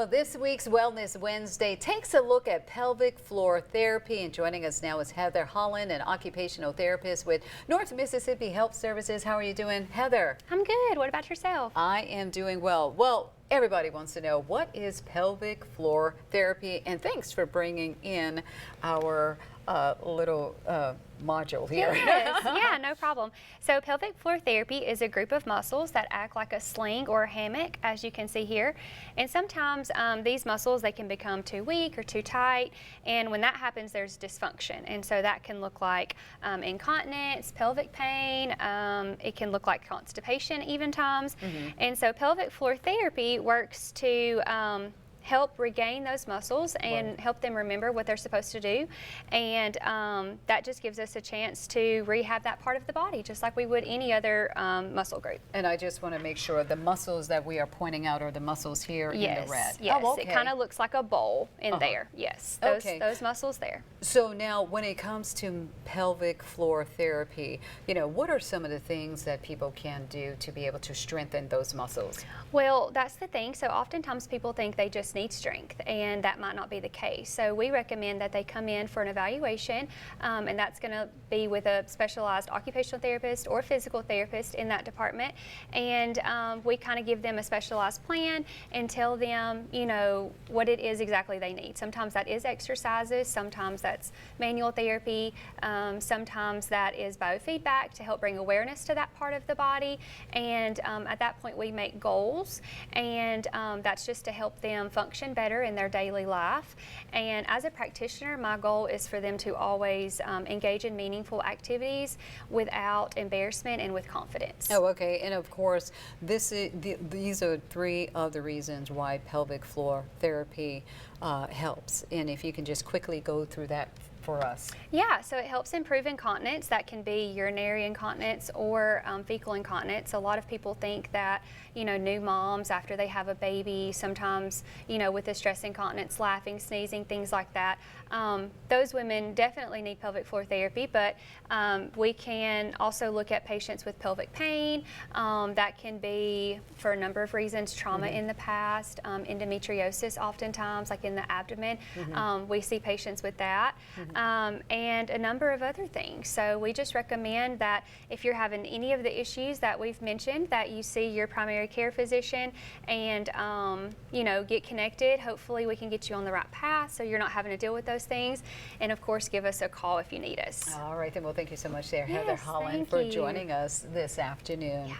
Well, this week's Wellness Wednesday takes a look at pelvic floor therapy, and joining us now is Heather Holland, an occupational therapist with North Mississippi Health Services. How are you doing, Heather? I'm good. What about yourself? I am doing well. Well, everybody wants to know, what is pelvic floor therapy? And thanks for bringing in our little module here. Yes. Yeah, no problem. So pelvic floor therapy is a group of muscles that act like a sling or a hammock, as you can see here. And sometimes these muscles, they can become too weak or too tight. And when that happens, there's dysfunction. And so that can look like incontinence, pelvic pain. It can look like constipation even times. And so pelvic floor therapy works to help regain those muscles and help them remember what they're supposed to do. And that just gives us a chance to rehab that part of the body, just like we would any other muscle group. And I just want to make sure the muscles that we are pointing out are the muscles here in the red. Yes, oh, okay. It kind of looks like a bowl in there. Yes, those muscles there. So now when it comes to pelvic floor therapy, you know, what are some of the things that people can do to be able to strengthen those muscles? Well, that's the thing. So oftentimes people think they just need strength, and that might not be the case. So we recommend that they come in for an evaluation, and that's going to be with a specialized occupational therapist or physical therapist in that department. And we kind of give them a specialized plan and tell them, you know, what it is exactly they need. Sometimes that is exercises, sometimes that's manual therapy, sometimes that is biofeedback to help bring awareness to that part of the body. And at that point we make goals, and that's just to help them function better in their daily life. And as a practitioner, my goal is for them to always engage in meaningful activities without embarrassment and with confidence. Oh, okay. And of course, these are three of the reasons why pelvic floor therapy helps. And if you can just quickly go through that for us. Yeah, so it helps improve incontinence. That can be urinary incontinence or fecal incontinence. A lot of people think that, you know, new moms after they have a baby, sometimes, you know, with the stress incontinence, laughing, sneezing, things like that, those women definitely need pelvic floor therapy, but we can also look at patients with pelvic pain. That can be for a number of reasons: trauma in the past, endometriosis oftentimes, like in the abdomen. We see patients with that. And a number of other things. So we just recommend that if you're having any of the issues that we've mentioned, that you see your primary care physician and you know, get connected. Hopefully we can get you on the right path so you're not having to deal with those things. And of course, give us a call if you need us. All right, then. Well, thank you so much there, Yes, Heather Holland, thank for you. joining us this afternoon. Yeah.